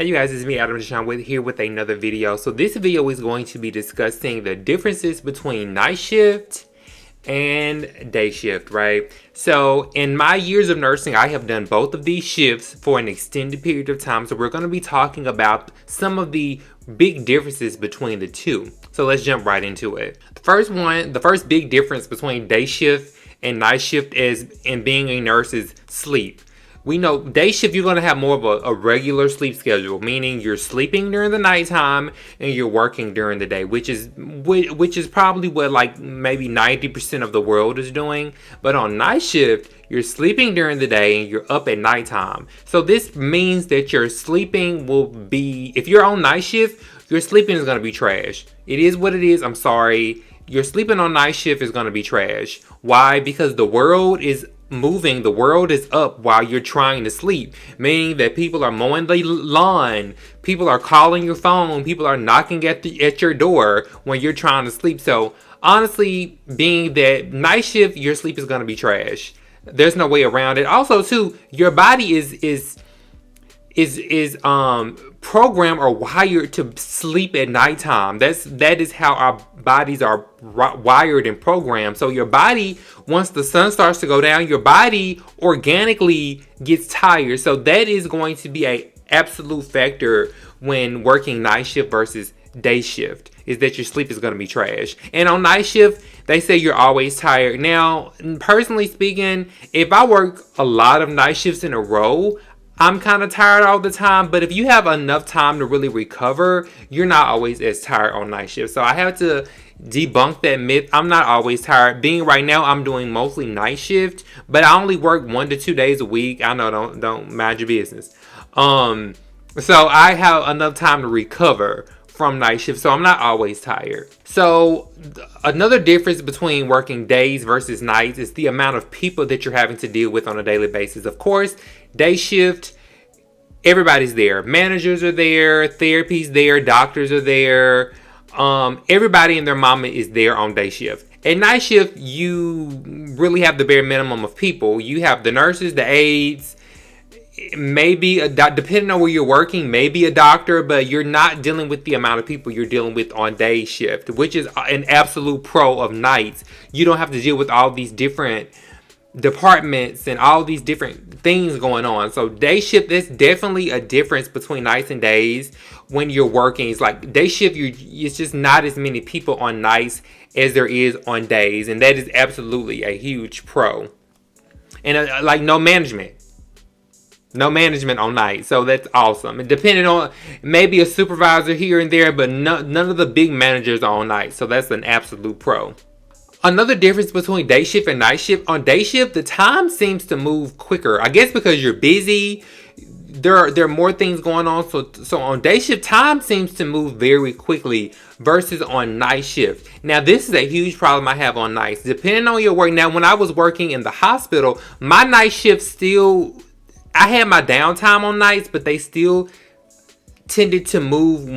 Hey you guys, it's me Adam Deshaun here with another video. So this video is going to be discussing the differences between night shift and day shift, right? So in my years of nursing, I have done both of these shifts for an extended period of time. So we're going to be talking about some of the big differences between the two. So let's jump right into it. The first big difference between day shift and night shift in being a nurse is sleep. We know day shift, you're going to have more of a regular sleep schedule, meaning you're sleeping during the nighttime and you're working during the day, which is probably what like maybe 90% of the world is doing. But on night shift, you're sleeping during the day and you're up at nighttime. So this means that your sleeping will be, if you're on night shift, your sleeping is going to be trash. It is what it is. I'm sorry. Your sleeping on night shift is going to be trash. Why? Because the world is moving, the world is up while you're trying to sleep, meaning that people are mowing the lawn, people are calling your phone, people are knocking at your door when you're trying to sleep. So honestly, being that night shift, your sleep is going to be trash. There's no way around it. Also too, your body is programmed or wired to sleep at nighttime. That is how our bodies are wired and programmed. So your body, once the sun starts to go down, your body organically gets tired. So that is going to be a absolute factor when working night shift versus day shift, is that your sleep is going to be trash. And on night shift, they say you're always tired. Now, personally speaking, if I work a lot of night shifts in a row, I'm kind of tired all the time, but if you have enough time to really recover, you're not always as tired on night shift. So I have to debunk that myth. I'm not always tired. Being right now, I'm doing mostly night shift, but I only work 1 to 2 days a week. I know, don't mind your business. So I have enough time to recover from night shift, so I'm not always tired. So another difference between working days versus nights is the amount of people that you're having to deal with on a daily basis. Of course, day shift, everybody's there. Managers are there, therapy's there, doctors are there. Everybody and their mama is there on day shift. At night shift, you really have the bare minimum of people. You have the nurses, the aides, maybe depending on where you're working, maybe a doctor, but you're not dealing with the amount of people you're dealing with on day shift, which is an absolute pro of nights. You don't have to deal with all these different departments and all these different things going on. So day shift, there's definitely a difference between nights and days. When you're working, it's like day shift, it's just not as many people on nights as there is on days, and that is absolutely a huge pro. And like no management on night, so that's awesome. And depending on maybe a supervisor here and there, but none of the big managers are on night, so that's an absolute pro. Another difference between day shift and night shift: on day shift, the time seems to move quicker. I guess because you're busy, there are more things going on. So on day shift, time seems to move very quickly versus on night shift. Now, this is a huge problem I have on nights. Depending on your work. Now, when I was working in the hospital, my night shift I had my downtime on nights, but they still tended to move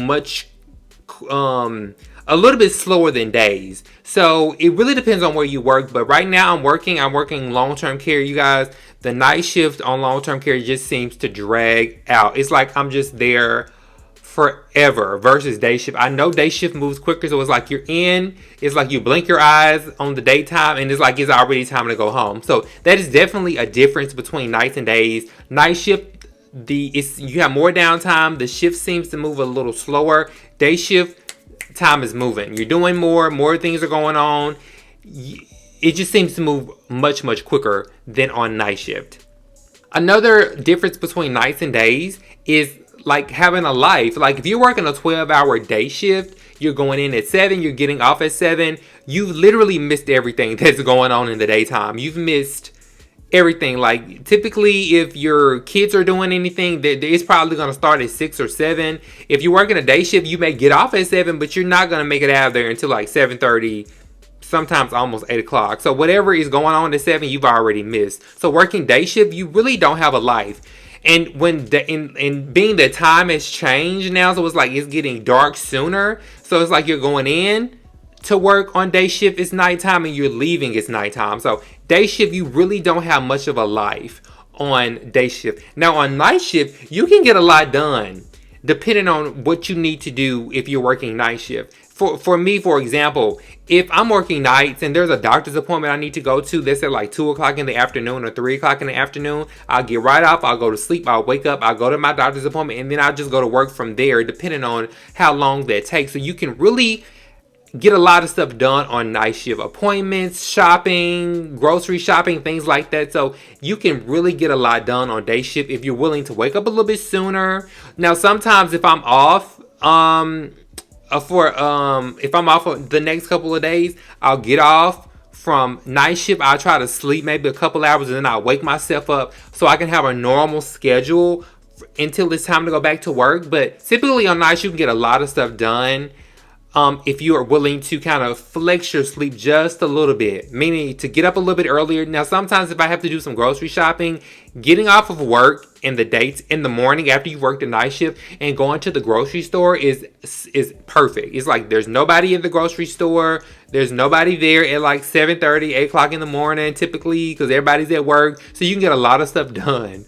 a little bit slower than days. So it really depends on where you work. But right now I'm working long-term care, you guys. The night shift on long-term care just seems to drag out. It's like I'm just there forever versus day shift. I know day shift moves quicker, so it's like it's like you blink your eyes on the daytime and it's like it's already time to go home. So that is definitely a difference between nights and days. Night shift, you have more downtime. The shift seems to move a little slower. Day shift, time is moving. You're doing more things are going on. It just seems to move much quicker than on night shift. Another difference between nights and days is like having a life. Like if you're working a 12-hour day shift, you're going in at 7, you're getting off at 7, you've literally missed everything that's going on in the daytime. You've missed everything. Like typically if your kids are doing anything, it's probably going to start at 6 or 7. If you're working a day shift, you may get off at 7, but you're not going to make it out of there until like 7:30, sometimes almost 8 o'clock. So whatever is going on at 7, you've already missed. So working day shift, you really don't have a life. And when being that time has changed now, so it's like it's getting dark sooner. So it's like you're going in to work on day shift, it's nighttime, and you're leaving, it's nighttime. So day shift, you really don't have much of a life on day shift. Now on night shift, you can get a lot done. depending on what you need to do if you're working night shift. For me, for example, if I'm working nights and there's a doctor's appointment I need to go to that's at like 2 o'clock in the afternoon or 3 o'clock in the afternoon, I'll get right off, I'll go to sleep, I'll wake up, I'll go to my doctor's appointment, and then I'll just go to work from there, depending on how long that takes. So you can really get a lot of stuff done on night shift. Appointments, shopping, grocery shopping, things like that. So you can really get a lot done on day shift if you're willing to wake up a little bit sooner. Now, sometimes if I'm off, if I'm off for the next couple of days, I'll get off from night shift. I'll try to sleep maybe a couple hours, and then I'll wake myself up so I can have a normal schedule until it's time to go back to work. But typically on night shift, you can get a lot of stuff done. If you are willing to kind of flex your sleep just a little bit, meaning to get up a little bit earlier. Now, sometimes if I have to do some grocery shopping, getting off of work in the dates in the morning after you work the night shift and going to the grocery store is perfect. It's like there's nobody in the grocery store. There's nobody there at like 7:30, 8 o'clock in the morning typically, because everybody's at work. So you can get a lot of stuff done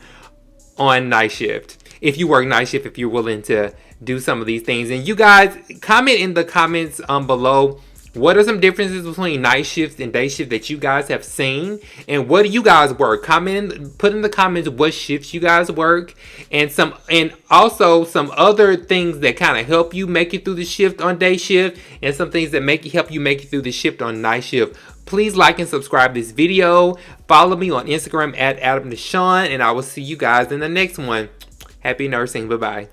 on night shift if you work night shift, if you're willing to do some of these things. And you guys comment in the comments below, what are some differences between night shifts and day shift that you guys have seen, and what do you guys work? Put in the comments what shifts you guys work, and also some other things that kind of help you make it through the shift on day shift, and some things that help you make it through the shift on night shift. Please like and subscribe this video. Follow me on Instagram at Adam Deshawn, and I will see you guys in the next one. Happy nursing. Bye-bye.